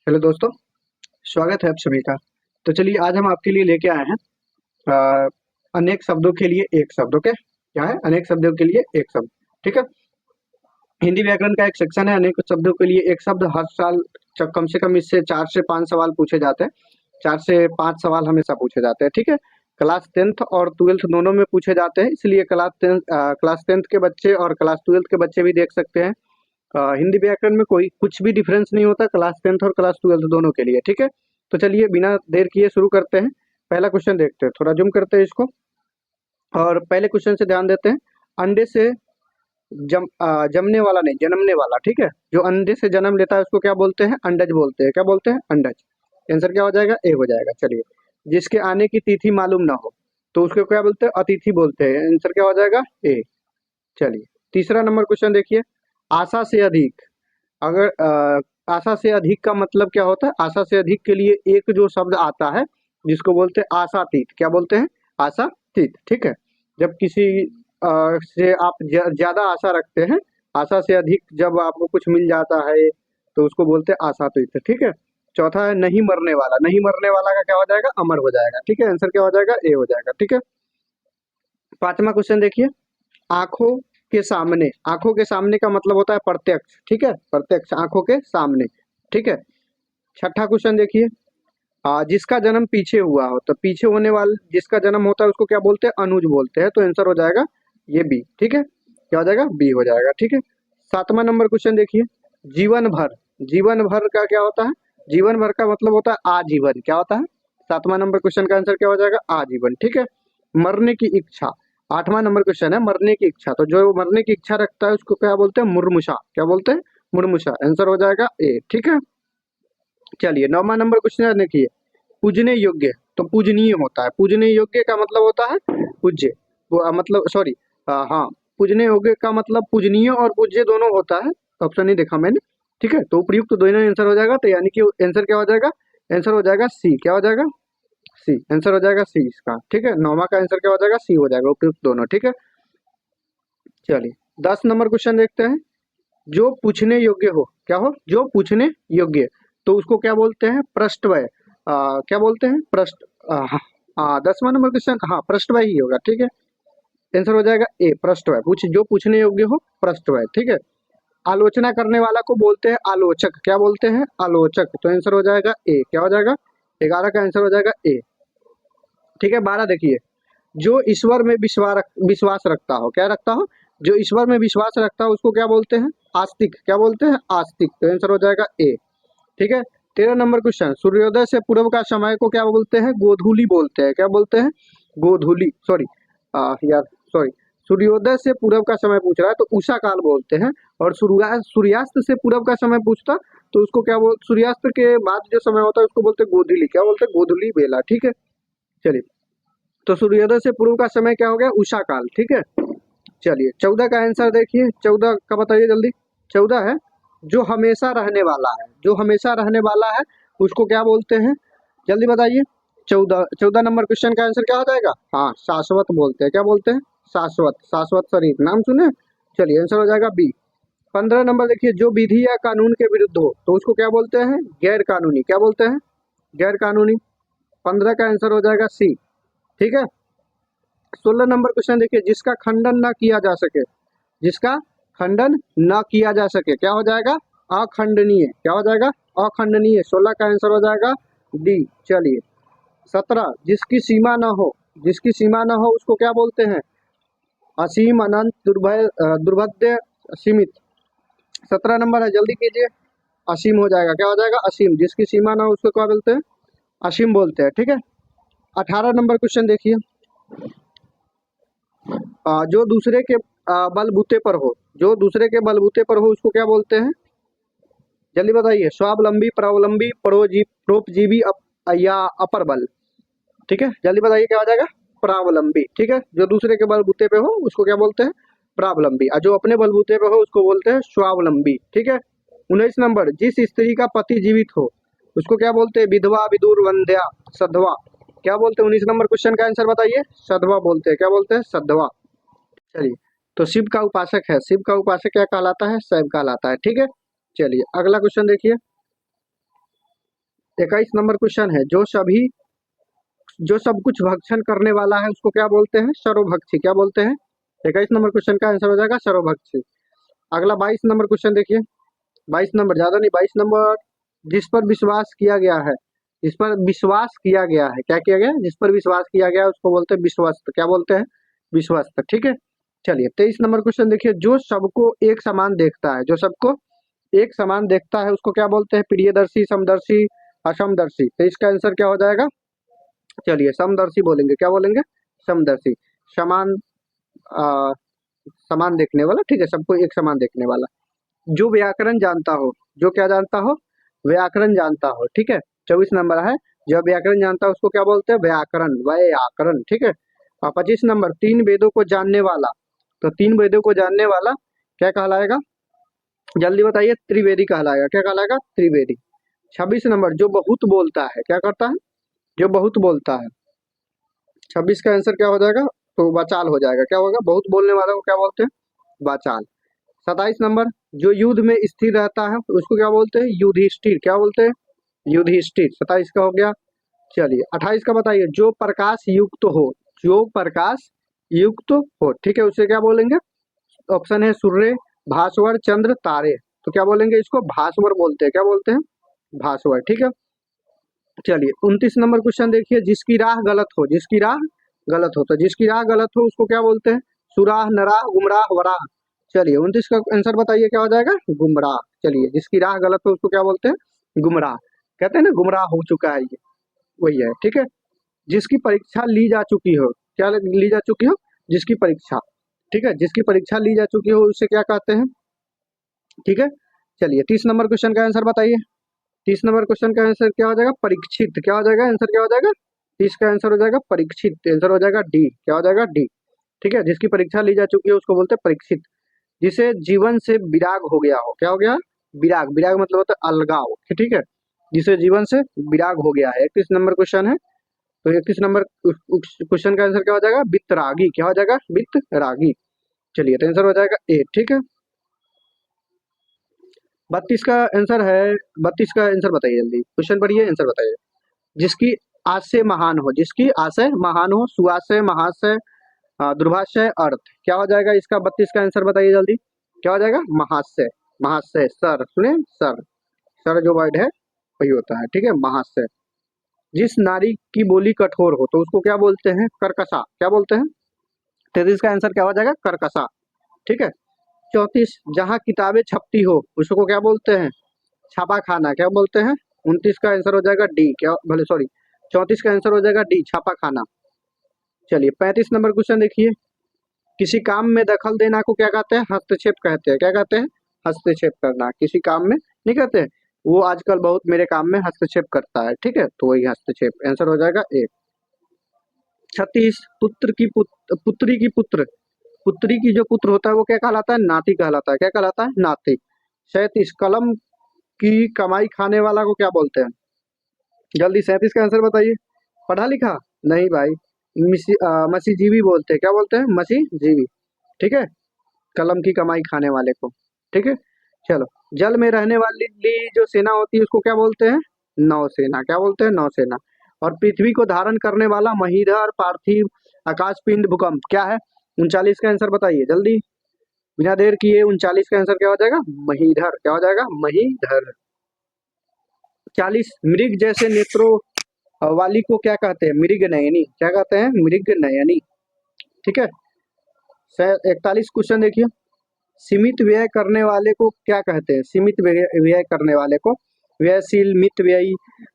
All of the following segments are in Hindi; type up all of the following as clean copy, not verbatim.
हेलो दोस्तों, स्वागत है आप सभी का। तो चलिए आज हम आपके लिए लेके आए हैं अ, अनेक शब्दों के लिए एक शब्द। ओके, क्या है? अनेक शब्दों के लिए एक शब्द। ठीक है। हिंदी व्याकरण का एक सेक्शन है अनेक शब्दों के लिए एक शब्द। हर साल कम से कम इससे 4 से 5 सवाल पूछे जाते हैं। 4 से 5 सवाल हमेशा पूछे जाते हैं। ठीक है। क्लास 10th और 12th दोनों में पूछे जाते हैं, इसलिए क्लास टेंथ के बच्चे और क्लास 12th के बच्चे भी देख सकते हैं। हिंदी व्याकरण में कोई कुछ भी डिफरेंस नहीं होता क्लास 10th और क्लास 12th दोनों के लिए। ठीक है। तो चलिए बिना देर किए शुरू करते हैं। पहला क्वेश्चन देखते हैं, थोड़ा जूम करते हैं इसको और पहले क्वेश्चन से ध्यान देते हैं। अंडे से जमने वाला नहीं, जन्मने वाला। ठीक है। जो अंडे से जन्म लेता है उसको क्या बोलते हैं? अंडज बोलते हैं। क्या बोलते हैं? अंडज। आंसर क्या हो जाएगा? ए हो जाएगा। चलिए, जिसके आने की तिथि मालूम ना हो तो उसको क्या बोलते हैं? अतिथि बोलते हैं। आंसर क्या हो जाएगा? ए। चलिए, तीसरा नंबर क्वेश्चन देखिए। आशा से अधिक। अगर आशा से अधिक का मतलब क्या होता है? आशा से अधिक के लिए एक जो शब्द आता है जिसको बोलते हैं आशातीत। क्या बोलते हैं? आशातीत। ठीक है। जब किसी से आप ज्यादा आशा रखते हैं, आशा से अधिक जब आपको कुछ मिल जाता है तो उसको बोलते हैं आशातीत। ठीक है। चौथा है नहीं मरने वाला। नहीं मरने वाला का क्या हो जाएगा? अमर हो जाएगा। ठीक है। आंसर क्या हो जाएगा? ए हो जाएगा। ठीक है। पांचवा क्वेश्चन देखिए। आंखों के सामने। आंखों के सामने का मतलब होता है प्रत्यक्ष। ठीक है। प्रत्यक्ष, आंखों के सामने। ठीक है। छठा क्वेश्चन देखिए। जिसका जन्म पीछे हुआ हो, तो पीछे होने वाले जिसका जन्म होता है उसको क्या बोलते हैं? अनुज बोलते हैं। तो आंसर हो जाएगा ये बी। ठीक है। क्या हो जाएगा? बी हो जाएगा। ठीक है। सातवां नंबर क्वेश्चन देखिए। जीवन भर। जीवन भर का क्या होता है? जीवन भर का मतलब होता है आजीवन। क्या होता है? सातवां नंबर क्वेश्चन का आंसर क्या हो जाएगा? आजीवन। ठीक है। मरने की इच्छा। आठवां नंबर क्वेश्चन है मरने की इच्छा। तो जो मरने की इच्छा रखता है उसको क्या बोलते हैं? मुर्मुषा। क्या बोलते हैं? मुर्मुषा। आंसर हो जाएगा ए। ठीक है। चलिए, नौवां नंबर क्वेश्चन देखिए। पूजने योग्य। तो पूजनीय होता है। पूजने योग्य का मतलब होता है पूज्य। मतलब सॉरी, हाँ, पूजने योग्य का मतलब पूजनीय और पूज्य दोनों होता है। ऑप्शन नहीं देखा मैंने। ठीक है। तो उपयुक्त तो दोनों आंसर हो जाएगा। तो यानी कि आंसर क्या हो जाएगा? आंसर हो जाएगा सी। क्या हो जाएगा? सी। आंसर हो जाएगा सी इसका। ठीक है। नौवा का आंसर क्या हो जाएगा? सी हो जाएगा, उपयुक्त दोनों। ठीक है। चलिए, 10 नंबर क्वेश्चन देखते हैं। जो पूछने योग्य हो। क्या हो? जो पूछने योग्य, तो उसको क्या बोलते हैं? पृष्ठवय। क्या बोलते हैं? हाँ, 10वां नंबर क्वेश्चन, हाँ, पृष्ठवय ही होगा। ठीक है। आंसर हो जाएगा ए, पृष्ठवय। जो पूछने योग्य हो, पृष्ठवय। ठीक है। आलोचना करने वाला को बोलते हैं आलोचक। क्या बोलते हैं? आलोचक। तो आंसर हो जाएगा ए। क्या हो जाएगा? 11 का आंसर हो जाएगा ए। ठीक है। 12 देखिए। जो ईश्वर में विश्वास रखता हो। क्या रखता हो? जो ईश्वर में विश्वास रखता हो उसको क्या बोलते हैं? आस्तिक। क्या बोलते हैं? आस्तिक। तो आंसर हो जाएगा ए। ठीक है। 13 नंबर क्वेश्चन। सूर्योदय से पूर्व का समय को क्या बोलते हैं? गोधूली बोलते हैं। क्या बोलते हैं? गोधूली। सॉरी, यार, सॉरी। सूर्योदय से पूर्व का समय पूछ रहा है तो उषा काल बोलते हैं। और सूर्यास्त से पूर्व का समय पूछता तो उसको क्या बोल सूर्यास्त के बाद जो समय होता है उसको बोलते हैं गोधूली। क्या बोलते हैं? गोधूली बेला। ठीक है। चलिए, तो सूर्योदय से पूर्व का समय क्या हो गया? उषा काल। ठीक है। चलिए, 14 का आंसर देखिए। 14 का बताइए जल्दी। 14 है जो हमेशा रहने वाला है। जो हमेशा रहने वाला है उसको क्या बोलते हैं? जल्दी बताइए। 14 नंबर क्वेश्चन का आंसर क्या हो जाएगा? हाँ, शाश्वत बोलते हैं। क्या बोलते हैं? शाश्वत। शाश्वत शरीफ नाम सुने? चलिए, आंसर हो जाएगा बी। 15 नंबर देखिए। जो विधि या कानून के विरुद्ध हो तो उसको क्या बोलते हैं? गैर कानूनी। क्या बोलते हैं? गैर कानूनी। 15 का आंसर हो जाएगा सी। ठीक है। 16 नंबर क्वेश्चन देखिए। जिसका खंडन न किया जा सके। जिसका खंडन न किया जा सके क्या हो जाएगा? अखंडनीय। क्या हो जाएगा? अखंडनीय। 16 का आंसर हो जाएगा डी। चलिए, 17। जिसकी सीमा न हो। जिसकी सीमा न हो उसको क्या बोलते हैं? असीम, अनंत, दुर्भेद्य, सीमित। 17 नंबर है, जल्दी कीजिए। असीम हो जाएगा। क्या हो जाएगा? असीम। जिसकी सीमा न हो उसको क्या बोलते हैं? असीम बोलते हैं। ठीक है। 18 नंबर क्वेश्चन देखिए। जो दूसरे के बलबूते पर हो। जो दूसरे के बलबूते पर हो उसको क्या बोलते हैं? जल्दी बताइए। स्वावलंबी, परावलंबी, परोपजीवी, या अपर बल। ठीक है। जल्दी बताइए क्या हो जाएगा? परावलंबी। ठीक है। जो दूसरे के बलबूते पे हो उसको क्या बोलते हैं? परावलंबी। और जो अपने बलबूते पे हो उसको बोलते हैं स्वावलंबी। ठीक है। 19 नंबर। जिस स्त्री का पति जीवित हो उसको क्या बोलते हैं? विधवा, विदुर, वंध्या, सधवा। क्या बोलते हैं? 19 नंबर क्वेश्चन का आंसर बताइए। सधवा बोलते हैं। क्या बोलते हैं? सधवा। चलिए, तो शिव का उपासक है। शिव का उपासक क्या कहलाता है? शैव कहलाता है। ठीक है। चलिए, अगला क्वेश्चन देखिए। 21 नंबर क्वेश्चन है, जो सब कुछ भक्षण करने वाला है उसको क्या बोलते हैं? सर्वभक्षी। क्या बोलते हैं? 21 नंबर क्वेश्चन का आंसर हो जाएगा सर्वभक्षी। अगला 22 नंबर क्वेश्चन देखिए। 22 नंबर, ज्यादा नहीं, 22 नंबर, जिस पर विश्वास किया गया है, जिस पर विश्वास किया गया है, क्या किया गया? जिस पर विश्वास किया गया है उसको बोलते हैं विश्वस्त। क्या बोलते हैं? विश्वस्त। ठीक है। चलिए 23 नंबर क्वेश्चन देखिए, जो सबको एक समान देखता है, जो सबको एक समान देखता है उसको क्या बोलते हैं? प्रियदर्शी, समदर्शी, असमदर्शी। तो इसका आंसर क्या हो जाएगा? चलिए समदर्शी बोलेंगे। क्या बोलेंगे? समदर्शी। समान, आ, समान देखने वाला, ठीक है, सबको एक समान देखने वाला। जो व्याकरण जानता हो, जो क्या जानता हो? व्याकरण जानता हो। ठीक है। 24 नंबर है, जो व्याकरण जानता है उसको क्या बोलते हैं? व्याकरण, व्याकरण। ठीक है। और 25 नंबर, तीन वेदों को जानने वाला, तो तीन वेदों को जानने वाला क्या कहलाएगा? जल्दी बताइए। त्रिवेदी कहलाएगा। क्या कहलाएगा? त्रिवेदी। 26 नंबर, जो बहुत बोलता है, क्या करता है? जो बहुत बोलता है। 26 का आंसर क्या हो जाएगा? तो वाचाल हो जाएगा। क्या होगा? बहुत बोलने वाला को क्या बोलते हैं? वाचाल। 27 नंबर, जो युद्ध में स्थिर रहता है उसको क्या बोलते हैं? युधिष्ठिर। क्या बोलते हैं? युधिष्ठिर। 27 का हो गया। चलिए 28 का बताइए, जो प्रकाश युक्त हो, जो प्रकाश युक्त हो, ठीक है, उसे क्या बोलेंगे? ऑप्शन है सूर्य, भास्वर, चंद्र, तारे। तो क्या बोलेंगे? इसको भास्वर बोलते हैं। क्या बोलते हैं? भास्वर। ठीक है। चलिए 29 नंबर क्वेश्चन देखिए, जिसकी राह गलत हो, जिसकी राह गलत हो, तो जिसकी राह गलत हो उसको क्या बोलते हैं? सुराह, नराह, गुमराह, वराह। चलिए 29 का आंसर बताइए क्या हो जाएगा? गुमराह। चलिए जिसकी राह गलत हो उसको क्या बोलते हैं? गुमराह। कहते हैं ना गुमराह हो चुका है, ये वही है। ठीक है। जिसकी परीक्षा ली जा चुकी हो, क्या ली जा चुकी हो? जिसकी परीक्षा, ठीक है, जिसकी परीक्षा ली जा चुकी हो उसे क्या कहते हैं? ठीक है। चलिए 30 नंबर क्वेश्चन का आंसर बताइए। 30 नंबर क्वेश्चन का आंसर क्या हो जाएगा? परीक्षित। क्या हो जाएगा? आंसर क्या हो जाएगा? 30 का आंसर हो जाएगा परीक्षित। आंसर हो जाएगा डी। क्या हो जाएगा? डी। ठीक है। जिसकी परीक्षा ली जा चुकी है उसको बोलते हैं परीक्षित। जिसे जीवन से विराग हो गया हो, क्या हो गया? विराग। विराग मतलब होता है अलगाव। ठीक है। जिसे जीवन से विराग हो गया है। 31 नंबर क्वेश्चन है, तो 31 नंबर क्वेश्चन का आंसर क्या हो जाएगा? वितरागी। क्या हो जाएगा? वितरागी। चलिए तो आंसर हो जाएगा ए। ठीक है। 32 का आंसर है, 32 का आंसर बताइए जल्दी, क्वेश्चन पढ़िए, आंसर बताइए। जिसकी आशय महान हो, जिसकी आशय महान हो, सुआशय, महाशय, दुर्भाषय, अर्थ। क्या हो जाएगा इसका? 32 का आंसर बताइए जल्दी। क्या हो जाएगा? महाशय। महाशय, सर, सुने, सर, सर जो वर्ड है वही होता है। ठीक है। महाशय। जिस नारी की बोली कठोर हो तो उसको क्या बोलते हैं? कर्कशा। क्या बोलते हैं? 33 का आंसर क्या हो जाएगा? कर्कशा। ठीक है। 34, जहाँ किताबें छपती हो उसको क्या बोलते हैं? छापा खाना। क्या बोलते हैं? 29 का आंसर हो जाएगा डी। क्या भले, सॉरी, 34 का आंसर हो जाएगा डी, छापा खाना। चलिए 35 नंबर क्वेश्चन देखिए, किसी काम में दखल देना को क्या कहते हैं? हस्तक्षेप कहते हैं। क्या कहते हैं? हस्तक्षेप करना। किसी काम में नहीं कहते हैं, वो आजकल बहुत मेरे काम में हस्तक्षेप करता है। ठीक है, तो वही हस्तक्षेप। आंसर हो जाएगा ए। 36, पुत्र की पुत्री की पुत्र, पुत्री की जो पुत्र होता है वो क्या कहलाता है? नाती कहलाता है। क्या कहलाता है? नाती। 37, कलम की कमाई खाने वाला को क्या बोलते हैं? जल्दी 37 का आंसर बताइए। पढ़ा लिखा? नहीं भाई, मसीजीवी बोलते हैं। क्या बोलते हैं? मसीजीवी। ठीक है। कलम की कमाई खाने वाले को। ठीक है। चलो, जल में रहने वाली जो सेना होती है उसको क्या बोलते हैं? नौसेना। क्या बोलते हैं? नौसेना। और पृथ्वी को धारण करने वाला महीधर, पार्थिव, आकाशपिंड, भूकंप क्या है? 39 का आंसर बताइए जल्दी, बिना देर किए। 39 का आंसर क्या हो जाएगा? महीधर। क्या हो जाएगा? महीधर। 40, मृग जैसे नेत्रों वाली को क्या कहते हैं? मृग नयनी। क्या कहते हैं? मृग नयनी। ठीक है। 41 क्वेश्चन देखिए, सीमित व्यय करने वाले को क्या कहते हैं? सीमित व्यय करने वाले को व्ययशील, मित व्ययी,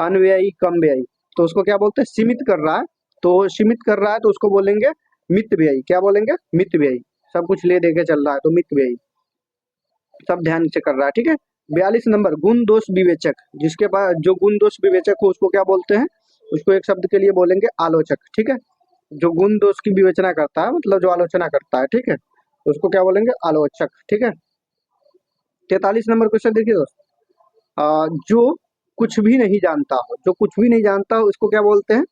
अनव्ययी, कम व्ययी। तो उसको क्या बोलते हैं? सीमित कर रहा है, तो सीमित कर रहा है तो उसको बोलेंगे मित व्ययी। क्या बोलेंगे? मित व्ययी। सब कुछ ले दे के चल रहा है तो मित व्ययी, सब ध्यान से कर रहा है। ठीक है। 42 नंबर, गुण दोष विवेचक, जिसके पास जो गुण दोष विवेचक हो उसको क्या बोलते हैं? उसको एक शब्द के लिए बोलेंगे आलोचक। ठीक है। जो गुण दोष की विवेचना करता है, मतलब जो आलोचना करता है। ठीक है, तो उसको क्या बोलेंगे? आलोचक। ठीक है। 43 नंबर क्वेश्चन देखिए दोस्त, जो कुछ भी नहीं जानता हो, जो कुछ भी नहीं जानता हो उसको क्या बोलते हैं?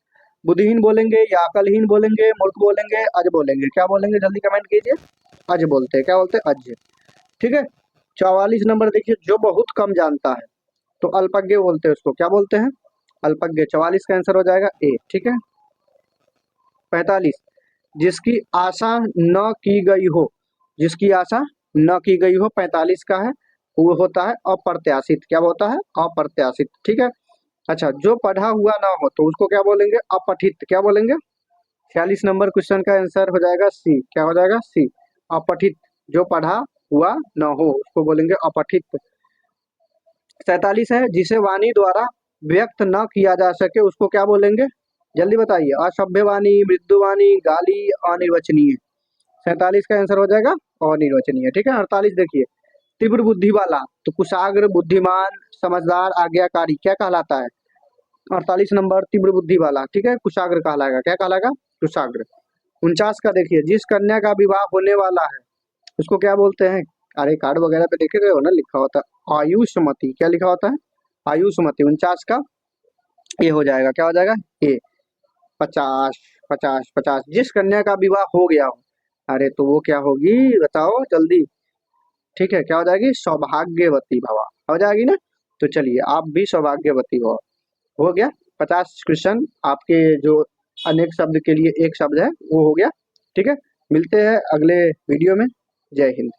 बुद्धिहीन बोलेंगे, या अकलहीन बोलेंगे, मूर्ख बोलेंगे, अज बोलेंगे। क्या बोलेंगे? जल्दी कमेंट कीजिए। अज बोलते हैं। क्या बोलते हैं? अज। ठीक है। 44 नंबर देखिए, जो बहुत कम जानता है तो अल्पज्ञ बोलते हैं उसको। क्या बोलते हैं? अल्पज्ञ 44 का आंसर हो जाएगा ए। ठीक है। 45 जिसकी आशा न की गई हो, जिसकी आशा न की गई हो 45 का है, वो होता है अप्रत्याशित। क्या होता है? अप्रत्याशित। ठीक है। अच्छा, जो पढ़ा हुआ ना हो तो उसको क्या बोलेंगे? अपठित। क्या बोलेंगे? 46 नंबर क्वेश्चन का आंसर हो जाएगा सी। क्या हो जाएगा? सी, अपठित। जो पढ़ा हुआ न हो उसको बोलेंगे अपठित। 47 है जिसे वाणी द्वारा व्यक्त न किया जा सके उसको क्या बोलेंगे? जल्दी बताइए। असभ्य वाणी, मृदु वाणी, गाली, अनिर्वचनीय। 47 का आंसर हो जाएगा अनिर्वचनीय। ठीक है। 48 देखिए, तीव्र बुद्धि वाला तो कुशाग्र, बुद्धिमान, समझदार, आज्ञाकारी क्या कहलाता है? 48 नंबर तीव्र बुद्धि वाला। ठीक है, कुशाग्र कहलाएगा। क्या कहलाएगा? कुशाग्र। 49 का देखिए, जिस कन्या का विवाह होने वाला है उसको क्या बोलते हैं? अरे कार्ड वगैरह पे देखे गए हो ना, लिखा होता है आयुष्मती। क्या लिखा होता है? आयुष्मती। 49 का ये हो जाएगा। क्या हो जाएगा? ए। 50 50 50 जिस कन्या का विवाह हो गया हो, अरे तो वो क्या होगी बताओ जल्दी। ठीक है, क्या हो जाएगी? सौभाग्यवती भवा हो जाएगी ना। तो चलिए आप भी सौभाग्यवती हो गया। 50 क्वेश्चन आपके जो अनेक शब्द के लिए एक शब्द है वो हो गया। ठीक है, मिलते हैं अगले वीडियो में। जय हिंद।